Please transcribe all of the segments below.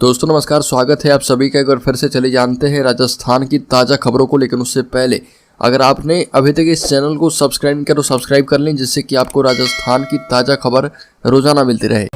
दोस्तों नमस्कार, स्वागत है आप सभी का। एक बार फिर से चले जानते हैं राजस्थान की ताज़ा खबरों को। लेकिन उससे पहले अगर आपने अभी तक इस चैनल को सब्सक्राइब किया तो सब्सक्राइब कर लें, जिससे कि आपको राजस्थान की ताज़ा खबर रोजाना मिलती रहे।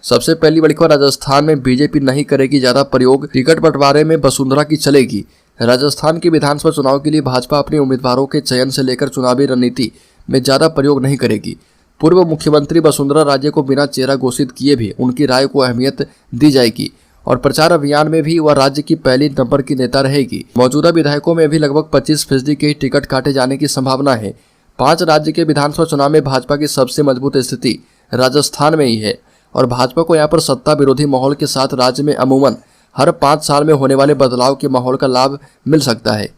सबसे पहली बड़ी खबर, राजस्थान में बीजेपी नहीं करेगी ज्यादा प्रयोग, टिकट बंटवारे में वसुंधरा की चलेगी। राजस्थान के विधानसभा चुनाव के लिए भाजपा अपने उम्मीदवारों के चयन से लेकर चुनावी रणनीति में ज्यादा प्रयोग नहीं करेगी। पूर्व मुख्यमंत्री वसुंधरा राजे को बिना चेहरा घोषित किए भी उनकी राय को अहमियत दी जाएगी और प्रचार अभियान में भी वह राज्य की पहली नंबर की नेता रहेगी। मौजूदा विधायकों में भी लगभग 25% के ही टिकट काटे जाने की संभावना है। 5 राज्य के विधानसभा चुनाव में भाजपा की सबसे मजबूत स्थिति राजस्थान में ही है और भाजपा को यहाँ पर सत्ता विरोधी माहौल के साथ राज्य में अमूमन हर 5 साल में होने वाले बदलाव के माहौल का लाभ मिल सकता है।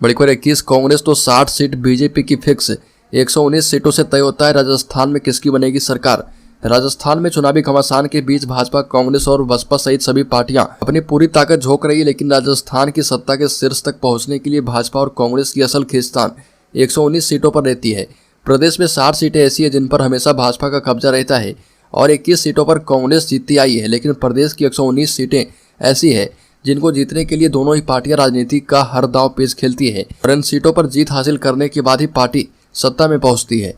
बड़ी खबर 21 कांग्रेस तो 60 सीट बीजेपी की फिक्स, 119 सीटों से तय होता है राजस्थान में किसकी बनेगी सरकार। राजस्थान में चुनावी घमासान के बीच भाजपा, कांग्रेस और बसपा सहित सभी पार्टियां अपनी पूरी ताकत झोंक रही है। लेकिन राजस्थान की सत्ता के शीर्ष तक पहुंचने के लिए भाजपा और कांग्रेस की असल खींचतान 119 सीटों पर रहती है। प्रदेश में 60 सीटें ऐसी है जिन पर हमेशा भाजपा का कब्जा रहता है और 21 सीटों पर कांग्रेस जीतती आई है। लेकिन प्रदेश की 119 सीटें ऐसी है जिनको जीतने के लिए दोनों ही पार्टियां राजनीति का हर दांव पेच खेलती है और इन सीटों पर जीत हासिल करने के बाद ही पार्टी सत्ता में पहुंचती है।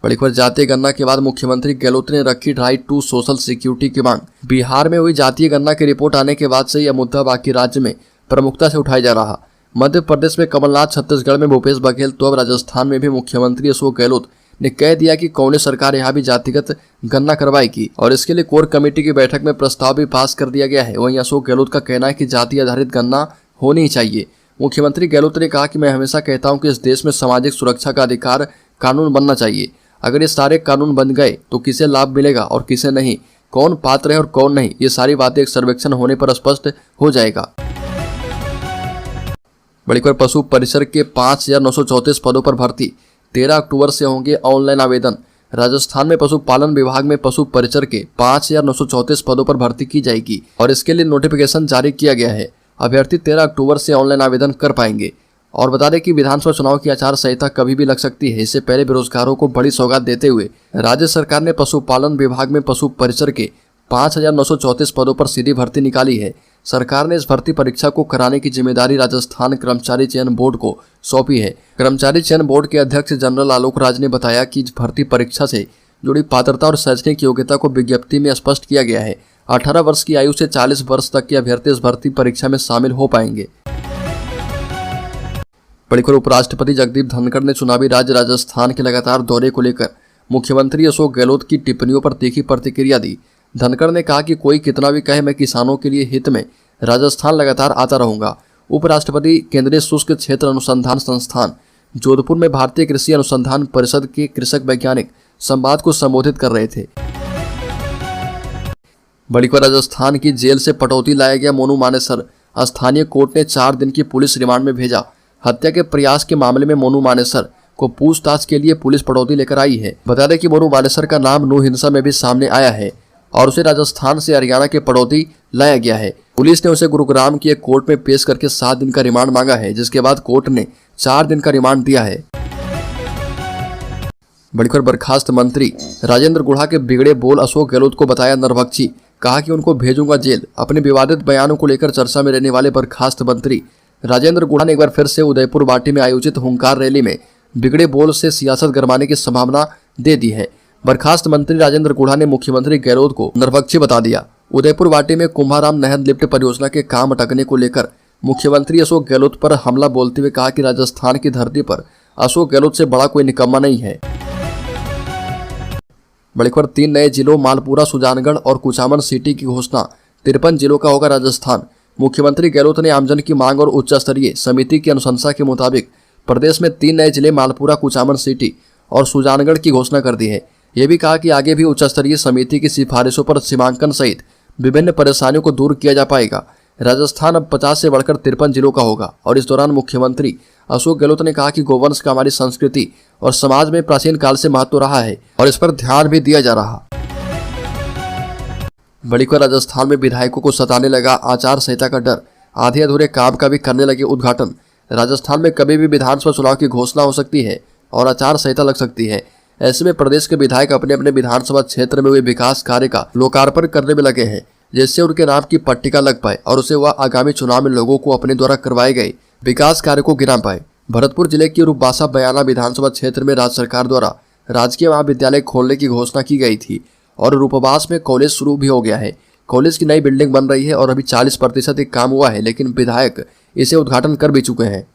बड़ी खबर, जातीय गणना के बाद मुख्यमंत्री गहलोत ने रखी राइट टू सोशल सिक्योरिटी की मांग। बिहार में हुई जातीय गणना की रिपोर्ट आने के बाद से यह मुद्दा बाकी राज्य में प्रमुखता से उठाया जा रहा। मध्य प्रदेश में कमलनाथ, छत्तीसगढ़ में भूपेश बघेल, तो अब राजस्थान में भी मुख्यमंत्री अशोक गहलोत ने कह दिया कि कांग्रेस सरकार यहाँ भी जातिगत गणना करवाएगी और इसके लिए कोर कमेटी की बैठक में प्रस्ताव भी पास कर दिया गया है। वहीं अशोक गहलोत का कहना है कि जाति आधारित गणना होनी ही चाहिए। मुख्यमंत्री गहलोत ने कहा कि मैं हमेशा कहता हूं कि इस देश में सामाजिक सुरक्षा का अधिकार कानून बनना चाहिए। अगर ये सारे कानून बन गए तो किसे लाभ मिलेगा और किसे नहीं, कौन पात्र है और कौन नहीं, ये सारी बातें एक सर्वेक्षण होने पर स्पष्ट हो जाएगा। बड़ी खबर, पशु परिसर के 5,934 पदों पर भर्ती, 13 अक्टूबर से होंगे ऑनलाइन आवेदन। राजस्थान में पशुपालन विभाग में पशु परिसर के 5,934 पदों पर भर्ती की जाएगी और इसके लिए नोटिफिकेशन जारी किया गया है। अभ्यर्थी 13 अक्टूबर से ऑनलाइन आवेदन कर पाएंगे। और बता दें कि विधानसभा चुनाव की आचार संहिता कभी भी लग सकती है। इससे पहले बेरोजगारों को बड़ी सौगात देते हुए राज्य सरकार ने पशुपालन विभाग में पशु परिसर के 5,934 पदों पर सीधी भर्ती निकाली है। सरकार ने इस भर्ती परीक्षा को कराने की जिम्मेदारी राजस्थान कर्मचारी चयन बोर्ड को सौंपी है। कर्मचारी चयन बोर्ड के अध्यक्ष जनरल आलोक राज ने बताया कि भर्ती परीक्षा से जुड़ी पात्रता और शैक्षणिक योग्यता को विज्ञप्ति में स्पष्ट किया गया है। 18 वर्ष की आयु से 40 वर्ष तक के अभ्यर्थी इस भर्ती परीक्षा में शामिल हो पाएंगे। बड़ी खबर, उपराष्ट्रपति जगदीप धनखड़ ने चुनावी राज्य राजस्थान के लगातार दौरे को लेकर मुख्यमंत्री अशोक गहलोत की टिप्पणियों पर तीखी प्रतिक्रिया दी। धनखड़ ने कहा कि कोई कितना भी कहे, मैं किसानों के लिए हित में राजस्थान लगातार आता रहूंगा। उपराष्ट्रपति केंद्रीय शुष्क क्षेत्र अनुसंधान संस्थान जोधपुर में भारतीय कृषि अनुसंधान परिषद के कृषक वैज्ञानिक संवाद को संबोधित कर रहे थे। बड़ी खबर, राजस्थान की जेल से पटौती लाया गया मोनू मानेसर, स्थानीय कोर्ट ने 4 दिन की पुलिस रिमांड में भेजा। हत्या के प्रयास के मामले में मोनू मानेसर को पूछताछ के लिए पुलिस पटौती लेकर आई है। बता दें कि मोनू मानेसर का नाम नू हिंसा में भी सामने आया है और उसे राजस्थान से हरियाणा के पटौती लाया गया है। पुलिस ने उसे गुरुग्राम की एक कोर्ट में पेश करके 7 दिन का रिमांड मांगा है, जिसके बाद कोर्ट ने 4 दिन का रिमांड दिया है। बड़ी खबर, बर्खास्त मंत्री राजेंद्र गुढ़ा के बिगड़े बोल अशोक गहलोत को बताया नरभक्षी, कहा कि उनको भेजूंगा जेल। अपने विवादित बयानों को लेकर चर्चा में रहने वाले बर्खास्त मंत्री राजेंद्र गुढ़ा ने एक बार फिर से उदयपुर वाटी में आयोजित हुंकार रैली में बिगड़े बोल से सियासत गरमाने की संभावना दे दी है। बर्खास्त मंत्री राजेंद्र गुढ़ा ने मुख्यमंत्री गहलोत को नरभक्षी बता दिया। उदयपुर वाटी में कुंभाराम नहर लिफ्ट परियोजना के काम अटकने को लेकर मुख्यमंत्री अशोक गहलोत पर हमला बोलते हुए कहा कि राजस्थान की धरती पर अशोक गहलोत से बड़ा कोई निकम्मा नहीं है। बड़ी खबर, 3 नए जिलों मालपुरा, सुजानगढ़ और कुचामन सिटी की घोषणा, 53 जिलों का होगा राजस्थान। मुख्यमंत्री गहलोत ने आमजन की मांग और उच्च स्तरीय समिति की अनुशंसा के मुताबिक प्रदेश में 3 नए जिले मालपुरा, कुचामन सिटी और सुजानगढ़ की घोषणा कर दी है। यह भी कहा कि आगे भी उच्च स्तरीय समिति की सिफारिशों पर सीमांकन सहित विभिन्न परेशानियों को दूर किया जा पाएगा। राजस्थान अब 50 से बढ़कर 53 जिलों का होगा और इस दौरान मुख्यमंत्री अशोक गहलोत ने कहा कि गोवंश का हमारी संस्कृति और समाज में प्राचीन काल से महत्व रहा है और इस पर ध्यान भी दिया जा रहा। बड़ी खबर, राजस्थान में विधायकों को सताने लगा आचार संहिता का डर, आधे अधूरे काम का भी करने लगे उद्घाटन। राजस्थान में कभी भी विधानसभा चुनाव की घोषणा हो सकती है और आचार संहिता लग सकती है। ऐसे में प्रदेश के विधायक अपने अपने विधानसभा क्षेत्र में हुए विकास कार्य का लोकार्पण करने में लगे हैं, जिससे उनके नाम की पट्टिका लग पाए और उसे वह आगामी चुनाव में लोगों को अपने द्वारा करवाए गए विकास कार्य को गिना पाए। भरतपुर जिले की रूपबासा बयाना विधानसभा क्षेत्र में राज्य सरकार द्वारा राजकीय महाविद्यालय खोलने की घोषणा की गई थी और रूपबास में कॉलेज शुरू भी हो गया है। कॉलेज की नई बिल्डिंग बन रही है और अभी 40% ही काम हुआ है, लेकिन विधायक इसे उद्घाटन कर भी चुके हैं।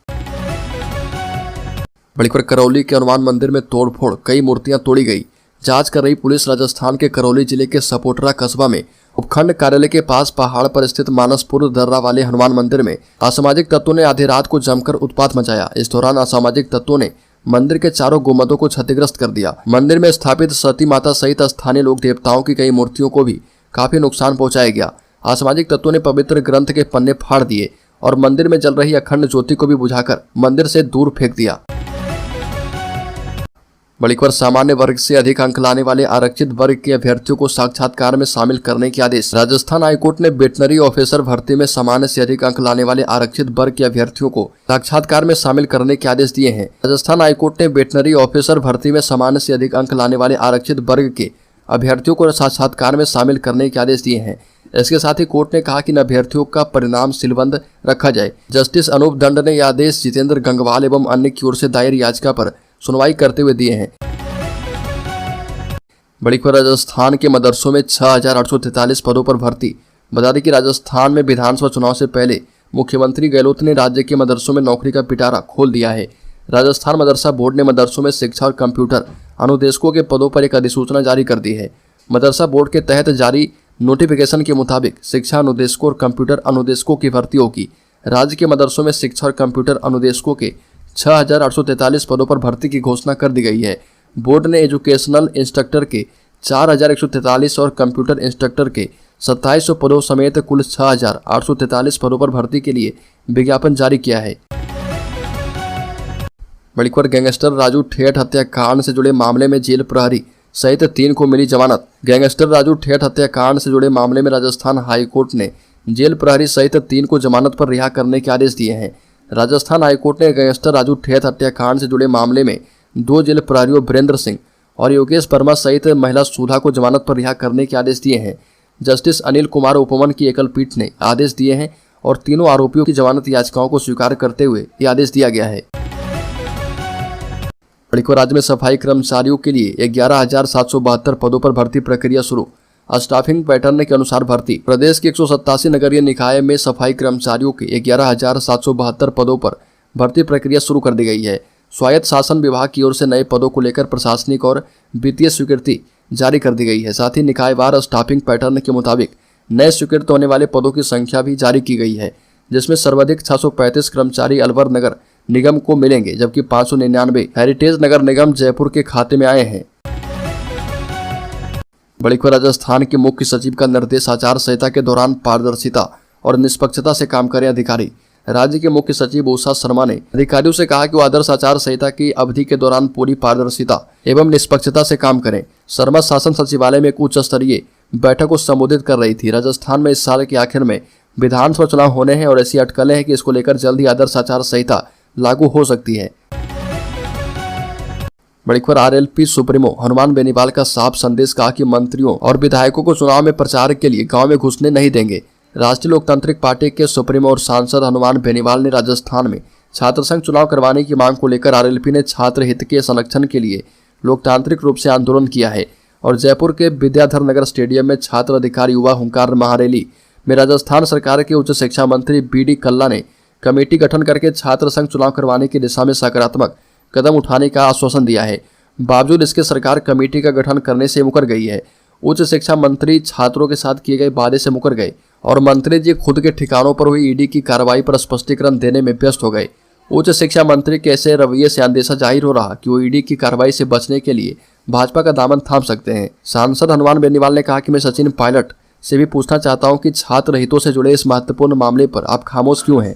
बड़ी खबर करौली के हनुमान मंदिर में तोड़फोड़, कई मूर्तियां तोड़ी गई। जांच कर रही पुलिस राजस्थान के करौली जिले के सपोटरा कस्बा में उपखंड कार्यालय के पास पहाड़ पर स्थित मानसपुर दर्रा वाले हनुमान मंदिर में असामाजिक तत्वों ने आधी रात को जमकर उत्पात मचाया। इस दौरान असामाजिक तत्वों ने मंदिर के चारों गुंबदों को क्षतिग्रस्त कर दिया। मंदिर में स्थापित सती माता सहित स्थानीय लोक देवताओं की कई मूर्तियों को भी काफी नुकसान पहुंचाया गया। असामाजिक तत्वों ने पवित्र ग्रंथ के पन्ने फाड़ दिए और मंदिर में जल रही अखंड ज्योति को भी बुझाकर मंदिर से दूर फेंक दिया। बड़ी खबर, सामान्य वर्ग से अधिक अंक लाने वाले आरक्षित वर्ग के अभ्यर्थियों को साक्षात्कार में शामिल करने के आदेश। राजस्थान हाईकोर्ट ने वेटनरी ऑफिसर भर्ती में सामान्य से अधिक अंक लाने वाले आरक्षित वर्ग के अभ्यर्थियों को साक्षात्कार में शामिल करने के आदेश दिए हैं। राजस्थान हाईकोर्ट ने वेटनरी ऑफिसर भर्ती में सामान्य से अधिक अंक लाने वाले आरक्षित वर्ग के अभ्यर्थियों को साक्षात्कार में शामिल करने के आदेश दिए हैं। इसके साथ ही कोर्ट ने कहा कि इन अभ्यर्थियों का परिणाम सीलबंद रखा जाए। जस्टिस अनूप दंड ने यह आदेश जितेंद्र गंगवाल एवं अन्य की ओर से दायर याचिका पर सुनवाई करते हुए दिए हैं। बड़ी खबर, राजस्थान के मदरसों में 6,843 पदों पर भर्ती। बता दें कि राजस्थान में विधानसभा चुनाव से पहले मुख्यमंत्री गहलोत ने राज्य के मदरसों में नौकरी का पिटारा खोल दिया है। राजस्थान मदरसा बोर्ड ने मदरसों में शिक्षा और कंप्यूटर अनुदेशकों के पदों पर एक अधिसूचना जारी कर दी है। मदरसा बोर्ड के तहत जारी नोटिफिकेशन के मुताबिक शिक्षा अनुदेशकों और कंप्यूटर अनुदेशकों की भर्ती होगी। राज्य के मदरसों में शिक्षा और कंप्यूटर अनुदेशकों के 6,843 पदों पर भर्ती की घोषणा कर दी गई है। बोर्ड ने एजुकेशनल इंस्ट्रक्टर के 4,143 और कंप्यूटर इंस्ट्रक्टर के 2700 पदों समेत कुल 6,843 पदों पर भर्ती के लिए विज्ञापन जारी किया है। बड़ी खबर, गैंगस्टर राजू ठेठ हत्याकांड से जुड़े मामले में जेल प्रहरी सहित 3 को मिली जमानत। गैंगस्टर राजू ठेठ हत्याकांड से जुड़े मामले में राजस्थान हाईकोर्ट ने जेल प्रहरी सहित 3 को जमानत पर रिहा करने के आदेश दिए हैं। राजस्थान हाईकोर्ट ने गैंगस्टर राजू ठेठ हत्याकांड से जुड़े मामले में 2 जेल प्रहरियों वीरेंद्र सिंह और योगेश वर्मा सहित महिला सुधा को जमानत पर रिहा करने के आदेश दिए हैं। जस्टिस अनिल कुमार उपमन की एकल पीठ ने आदेश दिए हैं और तीनों आरोपियों की जमानत याचिकाओं को स्वीकार करते हुए ये आदेश दिया गया है। राज्य में सफाई कर्मचारियों के लिए 11,772 पदों पर भर्ती प्रक्रिया शुरू। स्टाफिंग पैटर्न के अनुसार भर्ती। प्रदेश के 187 नगरीय निकाय में सफाई कर्मचारियों के 11,772 पदों पर भर्ती प्रक्रिया शुरू कर दी गई है। स्वायत्त शासन विभाग की ओर से नए पदों को लेकर प्रशासनिक और वित्तीय स्वीकृति जारी कर दी गई है। साथ ही निकायवार स्टाफिंग पैटर्न के मुताबिक नए स्वीकृत होने वाले पदों की संख्या भी जारी की गई है, जिसमें सर्वाधिक 635 कर्मचारी अलवर नगर निगम को मिलेंगे, जबकि 599 हेरिटेज नगर निगम जयपुर के खाते में आए हैं। बड़ी खबर, राजस्थान के मुख्य सचिव का निर्देश, आचार संहिता के दौरान पारदर्शिता और निष्पक्षता से काम करें अधिकारी। राज्य के मुख्य सचिव उषा शर्मा ने अधिकारियों से कहा कि वो आदर्श आचार संहिता की अवधि के दौरान पूरी पारदर्शिता एवं निष्पक्षता से काम करें। शर्मा शासन सचिवालय में एक उच्च स्तरीय बैठक को संबोधित कर रही थी। राजस्थान में इस साल के आखिर में विधानसभा चुनाव होने हैं और ऐसी अटकलें हैं कि इसको लेकर जल्द ही आदर्श आचार संहिता लागू हो सकती है। बड़ी खबर, आरएलपी सुप्रीमो हनुमान बेनीवाल का साफ संदेश, कहा कि मंत्रियों और विधायकों को चुनाव में प्रचार के लिए गांव में घुसने नहीं देंगे। राष्ट्रीय लोकतांत्रिक पार्टी के सुप्रीमो और सांसद हनुमान बेनीवाल ने राजस्थान में छात्र संघ चुनाव करवाने की मांग को लेकर आरएलपी ने छात्र हित के संरक्षण के लिए लोकतांत्रिक रूप से आंदोलन किया है और जयपुर के विद्याधर नगर स्टेडियम में छात्र अधिकार युवा हुंकार महारैली में राजस्थान सरकार के उच्च शिक्षा मंत्री बीडी कल्ला ने कमेटी गठन करके छात्र संघ चुनाव करवाने की दिशा में सकारात्मक कदम उठाने का आश्वासन दिया है। बावजूद इसके सरकार कमेटी का गठन करने से मुकर गई है। उच्च शिक्षा मंत्री छात्रों के साथ किए गए वादे से मुकर गए और मंत्री जी खुद के ठिकानों पर हुई ईडी की कार्रवाई पर स्पष्टीकरण देने में व्यस्त हो गए। उच्च शिक्षा मंत्री के ऐसे रवैये से अंदेशा जाहिर हो रहा कि वो ईडी की कार्रवाई से बचने के लिए भाजपा का दामन थाम सकते हैं। सांसद हनुमान बेनीवाल ने कहा कि मैं सचिन पायलट से भी पूछना चाहता हूं कि छात्र हितों से जुड़े इस महत्वपूर्ण मामले पर आप खामोश क्यों हैं।